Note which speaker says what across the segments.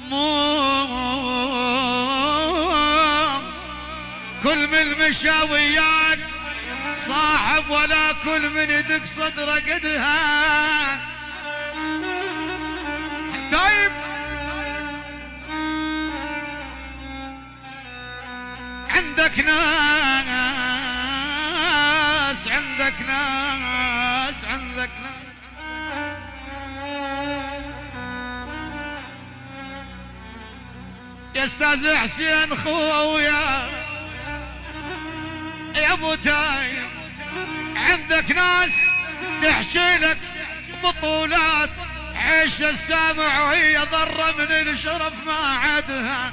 Speaker 1: مو كل من مشاويات صاحب ولا كل من يدق صدره قدها. طيب عندك ناس عندك ناس عندك ناس يا استاذ حسين خويا يا ابو تايم، عندك ناس تحكي لك بطولات عيش السامع وهي ضره من الشرف ما عدها.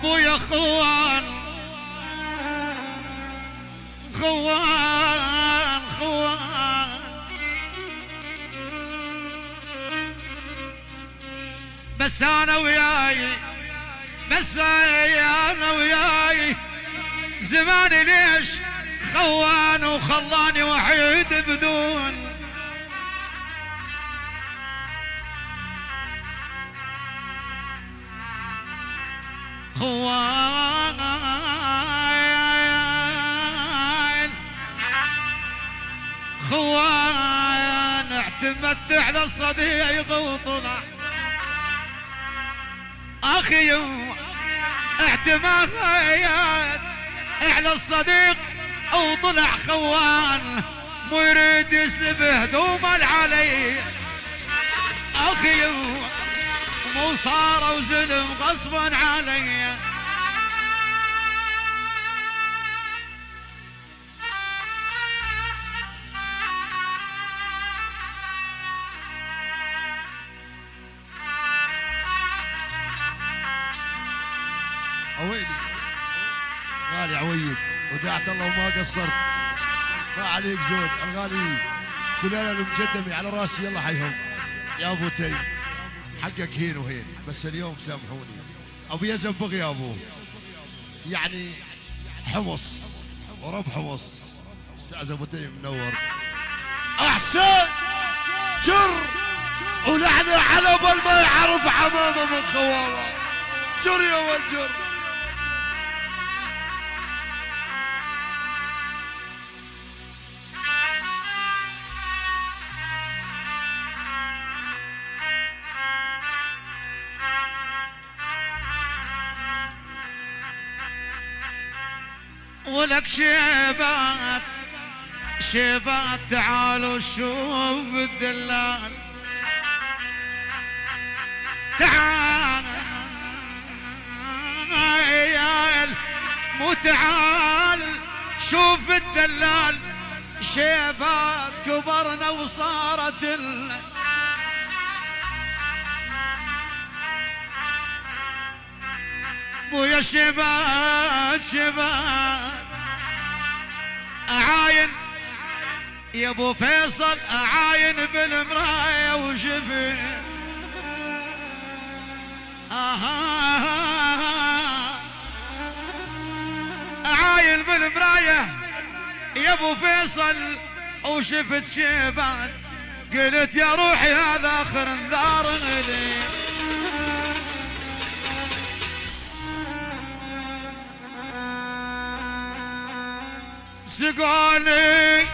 Speaker 1: ابويا خوان خوان خوان بس انا وياي بس انا وياي زماني ليش خوان وخلاني وحيد بدون خوان خوان اعتمدت على الصديق وطلع اخي اعتماد على الصديق وطلع خوان مو يريد يسلب هدومه العلي اخي مو صار وزلم غصبا علي.
Speaker 2: عويلي غالي عويد ودعت الله وما قصرت ما عليك زود الغالي كلنا المقدمي على راسي يلا حيهم يا ابو تي حقك هين وهين بس اليوم سامحوني ابو يزن بغي يا ابو يعني حمص ورب حمص استاذ ابو تي منور احسن جر ونحن على بال ما يعرف حمامه من خوامه جر يا ولد جر.
Speaker 1: ولك شيبات شيبات تعالوا شوف الدلال تعال مو تعال شوف الدلال شيبات كبرنا وصارت بويا شيبات شيبات اعاين يا ابو فيصل اعاين بالمرايه وشفي اعاين بالمرايه يا ابو فيصل وشفت شيبات قلت يا روحي هذا اخر انذار لي سقوني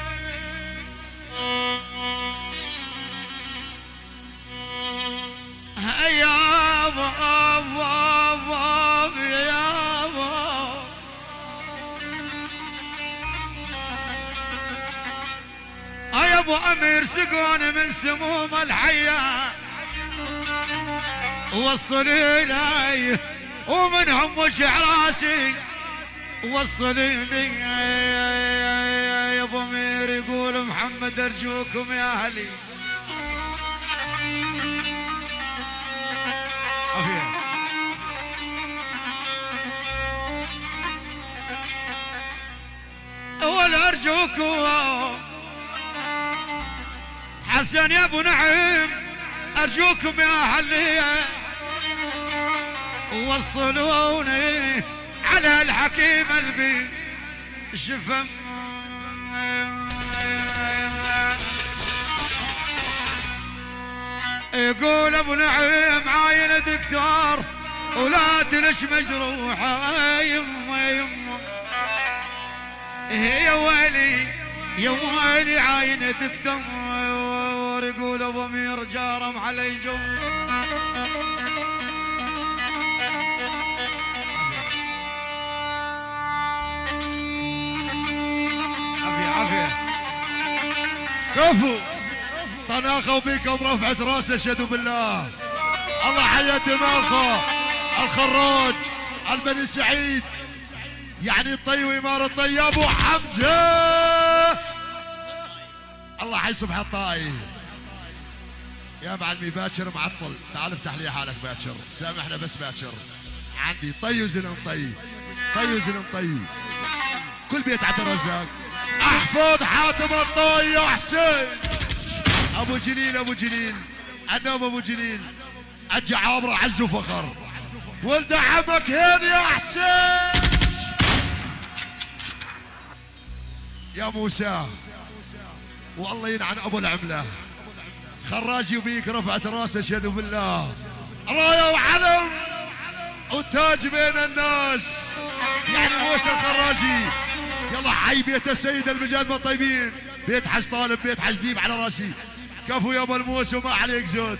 Speaker 1: يا ابو يا ابو امير سقوني من سموم الحياه وصلي لي ومنهم وجع راسي وصلي لي يا ابو امير يقول محمد ارجوكم يا اهلي ولا ارجوكم حسن يا ابو نعيم ارجوكم يا اهلي وصلوني على الحكيم البي شفم يقول ابو نعيم عاين دكتور ولادنش مجروحه يما يما يا ويلي يا ويلي عاين دكتور يقول ابو امير جارم علي جو
Speaker 2: كفو طناخه بكم رفعت راسه اشهدوا بالله. الله حيا دماغه الخراج البني سعيد يعني الطي وإمارة الطي ابو حمزه. الله حي صبح الطاي يا معلمي. باكر معطل تعال افتح لي حالك باكر سامحنا بس باكر عندي طي وزلم طي طي وزلم طي كل بيت عبد الرزاق. احفظ حاتم الطاي يا حسين. ابو جليل ابو جليل النوم ابو جليل الجعابره عز وفخر ولد عمك هين يا حسين. يا موسى والله يلعن ابو العمله خراجي وبيك رفعت راسه اشهدوا بالله. رايه وعلم وتاج بين الناس يعني موسى الخراجي. يلا حي بيت السيد المجاد الطيبين بيت حج طالب بيت حج ديب على راسي. كفو يا ابو الموسى وما عليك زود.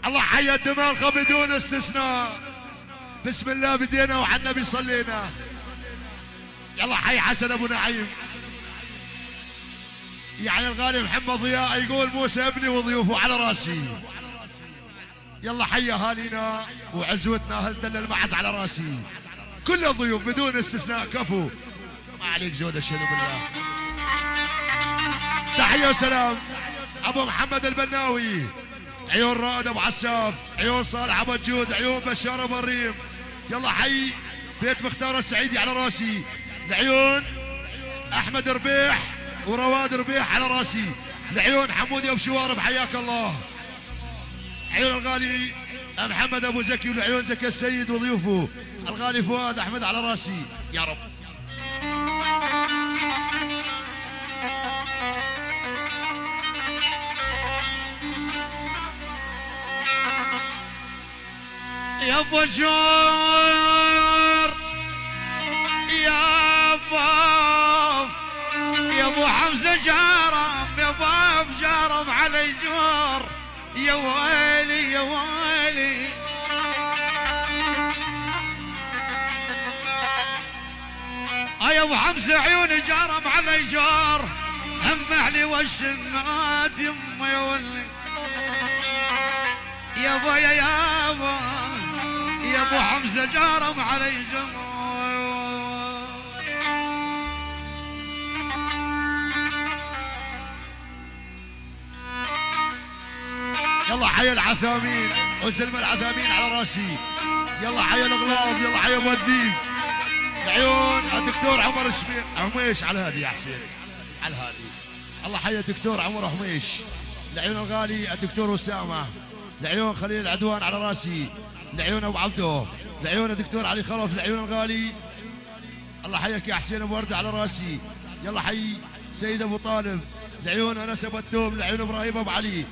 Speaker 2: الله حي الدماغ بدون استثناء. بسم الله بدينا وعلى النبي صلينا. يلا حي حسن ابو نعيم يعني الغالي محمد ضياء يقول موسى ابني وضيوفه على راسي. يلا حي اهالينا وعزوتنا اهل دل المعز على راسي كل الضيوف بدون استثناء. كفو ما عليك زود اشهد بالله. تحيه وسلام ابو محمد البناوي عيون رائد ابو عساف عيون صالح ابو الجود عيون بشار ابو الريم. يلا حي بيت مختار السعيدي على راسي. العيون احمد ربيح ورواد ربيح على راسي. العيون حمودي ابو شوارب حياك الله. عيون الغالي محمد ابو زكي والعيون زكي السيد وضيوفه الغالي فؤاد احمد على راسي يا رب.
Speaker 1: يا ابو جور يا باف يا ابو حمزه جارم يا باف جارم علي جور يا ويلي يا ويلي. يا ابو حمزه عيوني جارم علي جار هم علي والشمات يما يا ولي يا ابويا يا ابو يا ابو حمزه جارم علي جار.
Speaker 2: يلا حي العثامين وزلمه العثامين على راسي. يلا حي الاغلاظ يلا حي ابو الدين. العيون الدكتور عمر حميش على هذه يا حسين على هذه. الله حي الدكتور عمر حميش. العيون الغالي الدكتور اسامه. العيون خليل العدوان على راسي. العيون ابو عبده. العيون الدكتور علي خلف. العيون الغالي الله حيك يا حسين ابو ورده على راسي. يلا حي سيد ابو طالب. العيون انس ابو التوم. العيون ابراهيم ابو علي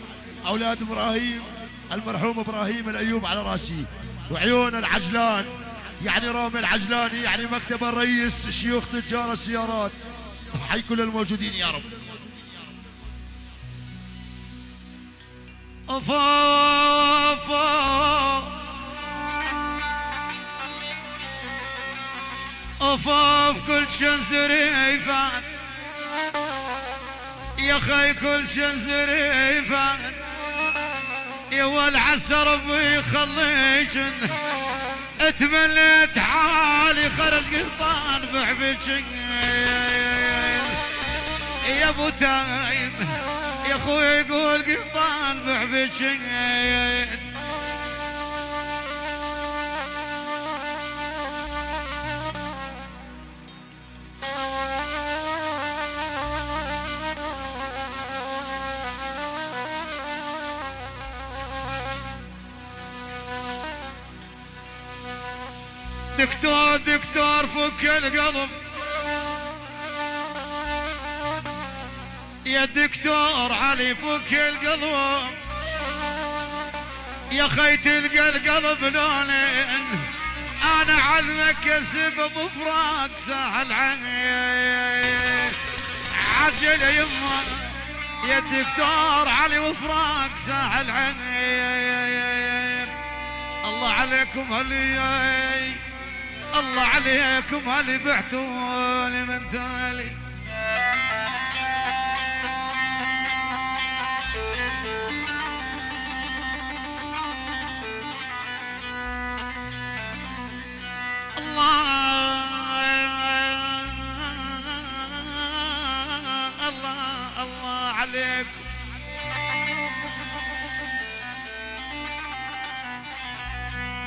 Speaker 2: اولاد ابراهيم المرحوم ابراهيم الايوب على راسي. وعيون العجلان يعني رامي العجلاني يعني مكتب الرئيس شيوخ تجار السيارات. حي كل الموجودين يا رب.
Speaker 1: أفاف كل شي زريفان يا خي كل شي زريفان يا والعسى ربي يخليك اتمنيت حالي خرج قطان بحبك يا ابو تايم يا اخوي يقول قطان بحبك. دكتور دكتور فك القلب يا دكتور علي فك القلب يا خي تلقى القلب لونين انا علمك سبب فراق ساحل عين عجل يما يا الدكتور علي وفراق ساحل عين الله عليكم هلي الله عليكم هلي بعتوني من تالي الله عليك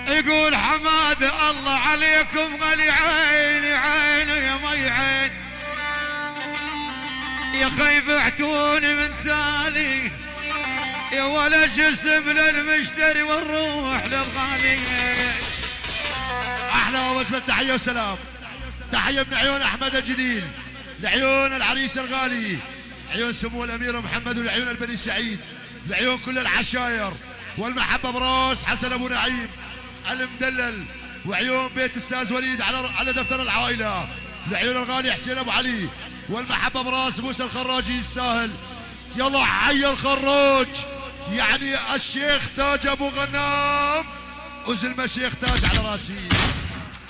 Speaker 1: يقول حماد الله عليكم غلي عيني عيني يا مي عين يا خي بعتوني من تالي يا ولا جسم للمشتري والروح للغالي.
Speaker 2: احلى وجبه تحيه وسلام، تحيه من عيون احمد الجليل لعيون العريس الغالي، عيون سمو الامير محمد ولعيون البني سعيد، لعيون كل العشاير والمحبه براس حسن ابو نعيم المدلل، وعيون بيت استاذ وليد على دفتر العائله، لعيون الغالي حسين ابو علي، والمحبه براس موسى الخراجي يستاهل. يلا حي الخراج يعني الشيخ تاج ابو غنام وزلمه شيخ تاج على راسي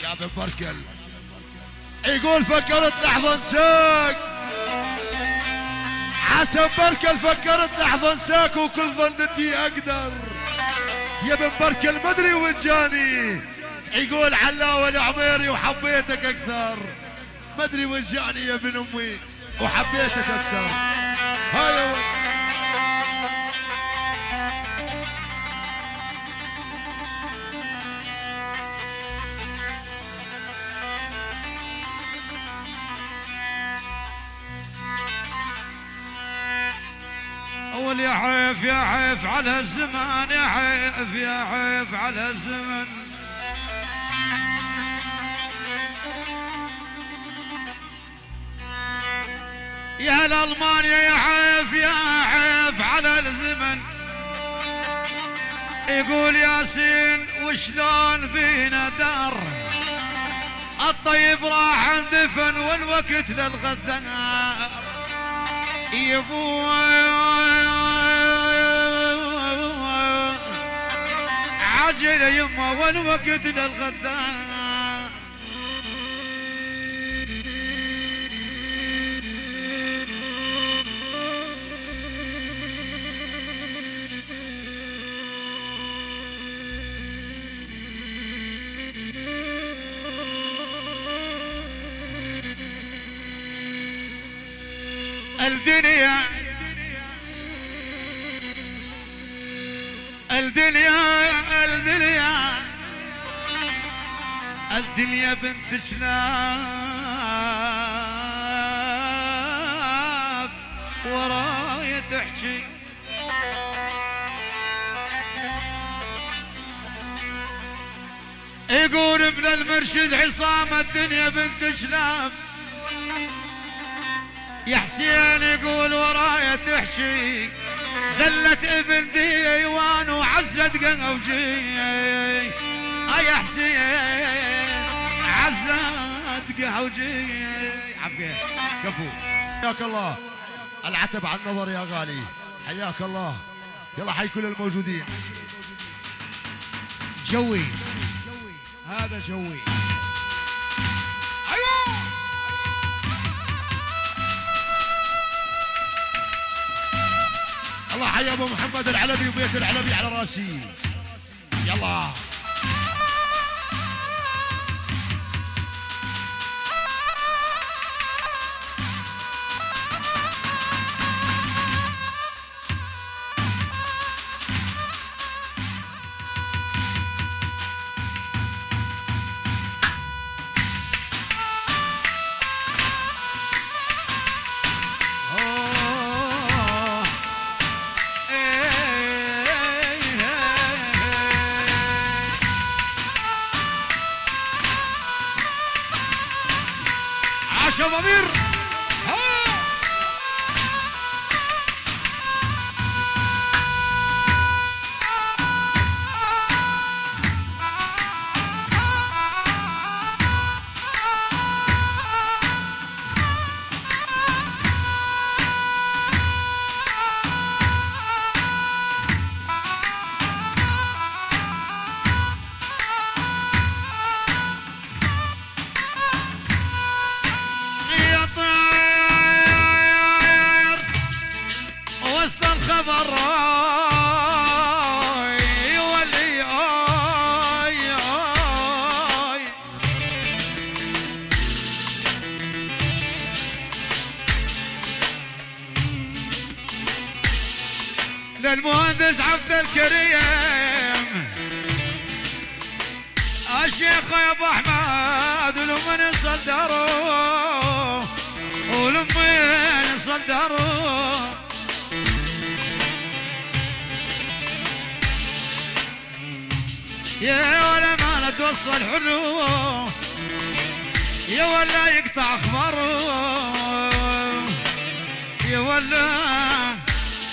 Speaker 2: يا ابن بركل. يقول فكرت لحظه انساك حسن بركل، فكرت لحظه انساك وكل ظنتي اقدر يا ابن بركل مدري وين جاني. يقول علاوه العميري وحبيتك اكثر، مدري وين جاني يا ابن امي وحبيتك اكثر. هاي
Speaker 1: اول يا عيف يا عيف على الزمان، يا عيف يا عيف على الزمن. يا الالمانيا يا عيف يا عيف على الزمن. يقول ياسين وشلون بينا دار الطيب راح اندفن والوقت للغدار يبوي عجل يما والوقت للغدار. الدنيا الدنيا الدنيا الدنيا بنت شناب ورايا تحكي. يقول ابن المرشد عصام الدنيا بنت شناب يا حسين يقول ورايا تحكي. ذلت ابن ديوان وعزت قوجي يا حسين عزت قوجي. عفيه كفو.
Speaker 2: حياك الله العتب عن النظر يا غالي، حياك الله. يلا حي كل الموجودين.
Speaker 1: جوي هذا جوي.
Speaker 2: الله حيا ابو محمد العلبي وبيت العلبي على راسي. يلا
Speaker 1: شبابير ضراي يولي آي آي للمهندس عبد الكريم الشيخ يا ابو احمد ولمن صدروا ولمن صدروا يا ولا ما لا توصل حلو يا ولا يقطع اخباره يا ولا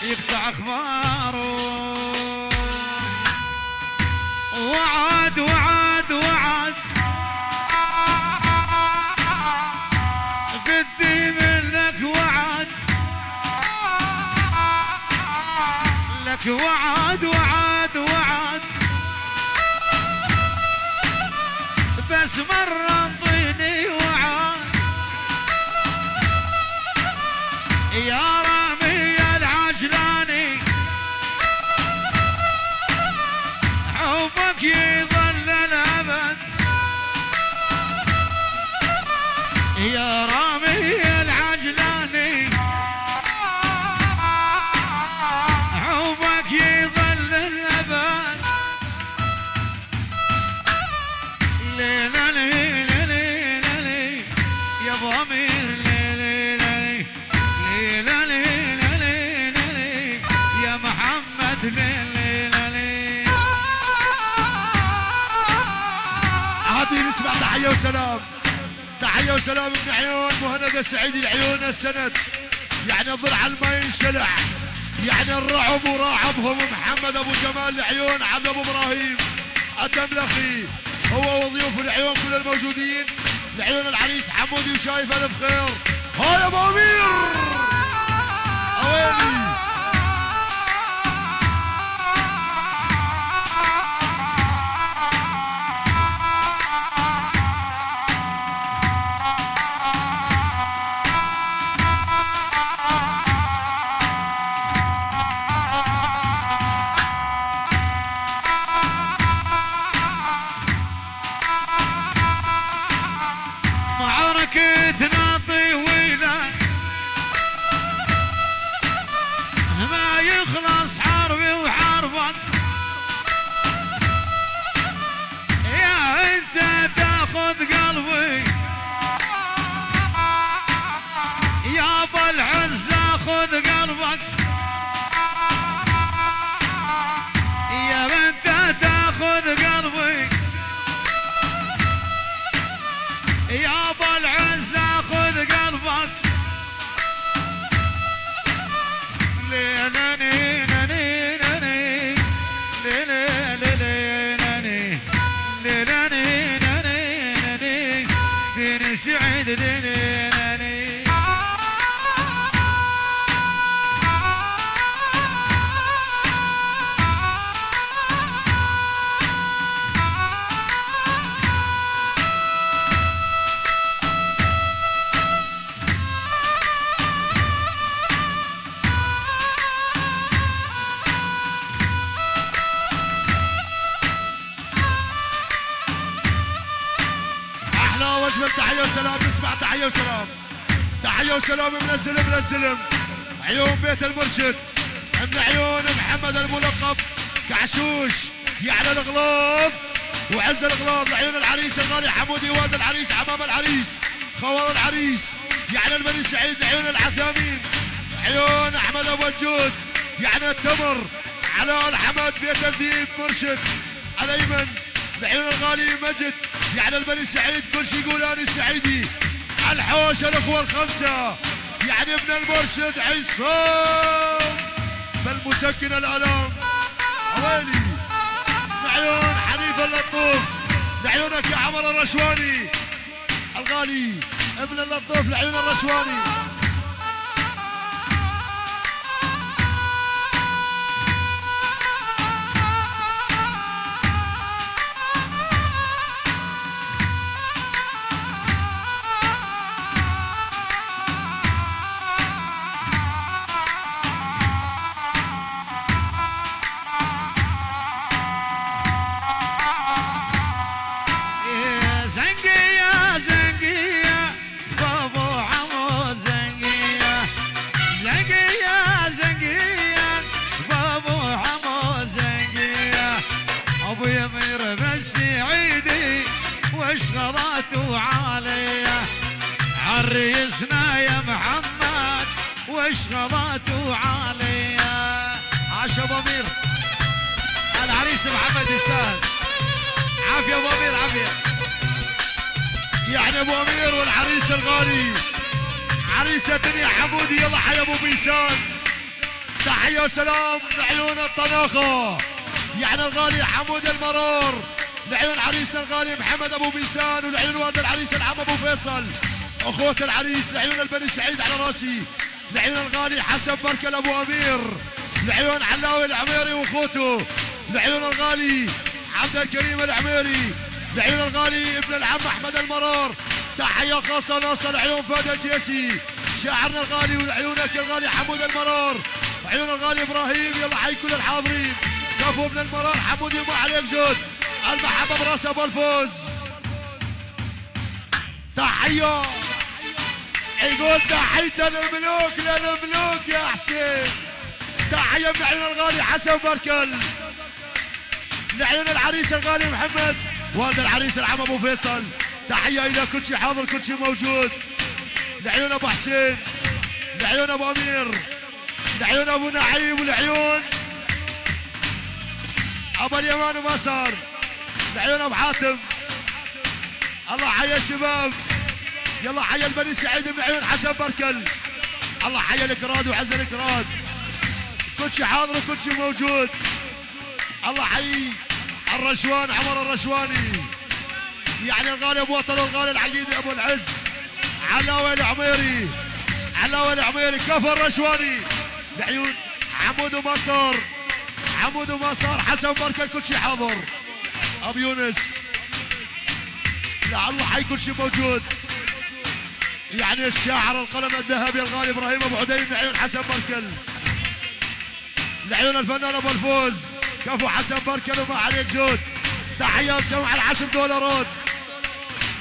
Speaker 1: يقطع اخباره وعد وعد وعد بدي منك وعد لك وعد وعد وعد بس مرة انطيني وعد يا رامي العجلاني حبك يظل الأبد يا رامي العجلاني حبك يظل الأبد ليلة ليلة ليلة ليلة يا ابو امير ليلة ليلة ليلة ليلة ليلة ليلة يا محمد ليلة ليلة
Speaker 2: هذه نسمع تحية وسلام تحية وسلام من عيون مهند السعيدي العيون السند يعني الضلع ما ينشلع يعني الرعب وراعبهم محمد ابو جمال العيون عبد ابو ابراهيم الدملخي هو وضيوف العيون كل الموجودين لعيون العريس حمودي وشايف الف خير هاي يا ابو امير اويلي
Speaker 1: معركتنا طويلة ما يخلص حربي وحربك يا انت تاخذ قلبي يا ابو العز اخذ قلبك يا انت تاخذ قلبي يا ابو العز اخذ قلبك ليلاني ناني ناني ليلاني ليلاني ليلاني ناني ناني بن سعيد ليلاني
Speaker 2: واجمل تحيه وسلام نسمع تحيه وسلام تحيه وسلام من الزلم للزلم عيون بيت المرشد من عيون محمد الملقب كعشوش يعني الغلاظ وعز الغلاظ لعيون العريس الغالي حمودي والد العريس عمام العريس خوال العريس يعني البني سعيد لعيون العثامين عيون احمد ابو الجود يعني التمر على الحمد بيت الذيب مرشد الايمن لعيون الغالي مجد يعني البني سعيد كل شي يقولاني سعيدي الحوش الاخوه الخمسه يعني ابن المرشد عصام بالمسكن الالام ويلي لعيون حنيف اللطوف لعيونك يا عمر الرشواني الغالي ابن اللطوف لعيون الرشواني
Speaker 1: عريسنا يا محمد واشغلته عالية.
Speaker 2: عاش ابو امير،
Speaker 1: العريس محمد يستاهل. عافية ابو امير عافية.
Speaker 2: يعني ابو امير والعريس الغالي عريسة دنيا حمودي. يلا حي ابو بيسان، تحية وسلام لعيون الطناخة. يعني الغالي حمود المرور، لعيون عريسنا الغالي محمد ابو بيسان، ولعيون والد العريس العم ابو فيصل، اخوة العريس لعيون البني سعيد على راسي، لعيون الغالي حسن بركل ابو امير، لعيون علاوي العميري واخوته، لعيون الغالي عبد الكريم العميري، لعيون الغالي ابن العم احمد المرور. تحية خاصة ناصر لعيون فهد الجيسي شاعرنا الغالي، ولعيونك الغالي حمود المرور، عيون الغالي ابراهيم. يلا حي كل الحاضرين. كفو ابن المرور حمودي ما عليك زود، المحبة براس ابو الفوز. تحية يقول تحية الملوك للملوك يا حسين. تحية من عيون الغالي حسن بركل، لعيون العريس الغالي محمد والد العريس العم ابو فيصل. تحية الى كل شيء حاضر كل شيء موجود، لعيون ابو حسين، لعيون ابو امير، لعيون ابو نعيم، ولعيون ابو اليمان وما صار، لعيون ابو حاتم. الله حيا الشباب. يلا حيا البني سعيد من عيون حسن بركل. الله حيا الكراد وحسن الكراد، كل شيء حاضر وكل شيء موجود. الله حي الرشوان عمر الرشواني، يعني الغالي ابو وطن الغالي العقيدي ابو العز، علاوي العميري، علاوي العميري، كفر الرشواني، لعيون حمود ومصر، حمود ومصر، حسن بركل كل شيء حاضر. ابو يونس، لا الله حي كل شيء موجود. يعني الشاعر القلم الذهبي الغالي ابراهيم ابو عديم، لعيون حسن بركل، لعيون الفنان ابو الفوز، كفو حسن بركل وما عليك زود. تحية بجمع $10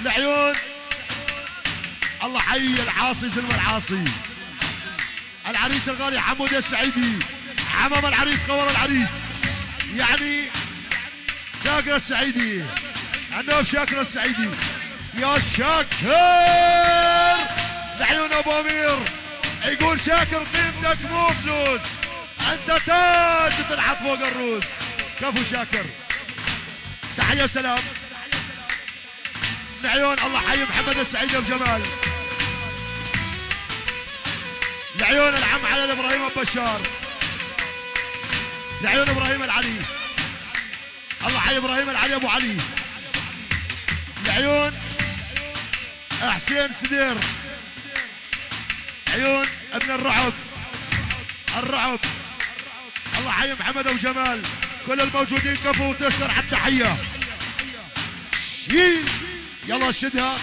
Speaker 2: لعيون الله حي العاصي زلمة العاصي، العريس الغالي حمود السعيدي، عمام العريس قور العريس، يعني شاكر السعيدي، النوب شاكر السعيدي. يا شاكر لعيون ابو امير، يقول شاكر قيمتك مو فلوس، انت تاج تنحط فوق الروس. كفو شاكر. تحية وسلام لعيون الله حي محمد السعيد ابو جمال، لعيون العم علي ابراهيم ابو بشار، لعيون ابراهيم العلي، الله حي ابراهيم العلي ابو علي، لعيون حسين سدير، عيون ابن الرعب، الرعب، الله حي محمد ابو جمال. كل الموجودين كفو وتشكر على التحية. شيل يلا شدها.